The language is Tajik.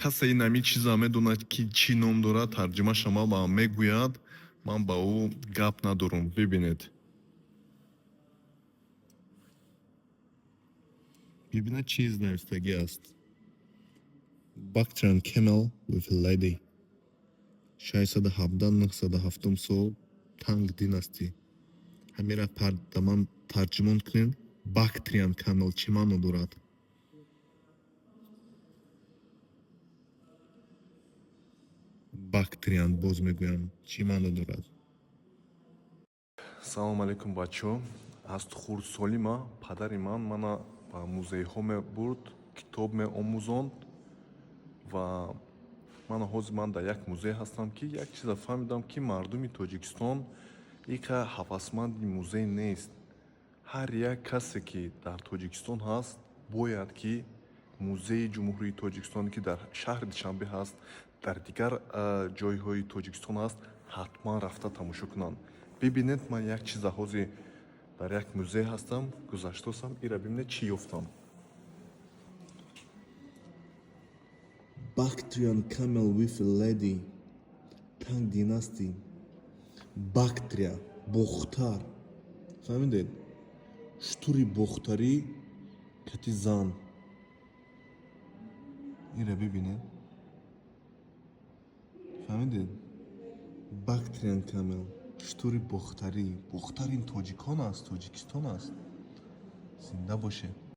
کسی نمی چیزا میدوند که چی نام دارد ترجمه شما با هم میگوید من با او گپ ندارم ببینید ببینید چیز نوشتگی است Bactrian camel with a lady 617 سال تانگ دیناستی همین را پردامان ترجمه کنین Bactrian camel چی معنی دارد Bactrian باز میگویم چی معنی دارد салом алейкум бачаҳо аз хурдсолӣ падари мана ба музейҳо мебурд китоб меомӯзонд ва ҳозир дар як музей ҳастам ки як чиза фаҳмидам ки мардуми тоҷикистон ика ҳавасманди музей нест ҳар як касе ки дар тоҷикистон ҳаст бояд ки музеи ҷумҳурии тоҷикистон ки дар шаҳри душанбе ҳаст дар дигар ҷойҳои тоҷикистон ҳаст ҳатман рафта тамошо кунанд бибинед ман як чиза ҳозир дар як музей ҳастам гузаштасам ира бибинед чӣ ёфтам Bactrian camel with a lady Tang dynasty Bactria бохтар фаҳмидед штури бохтарӣ кати зан ира бибинед фаҳмидед Bactrian camel штури бохтарӣ бохтар ин тоҷикон аст тоҷикистон аст зинда бошед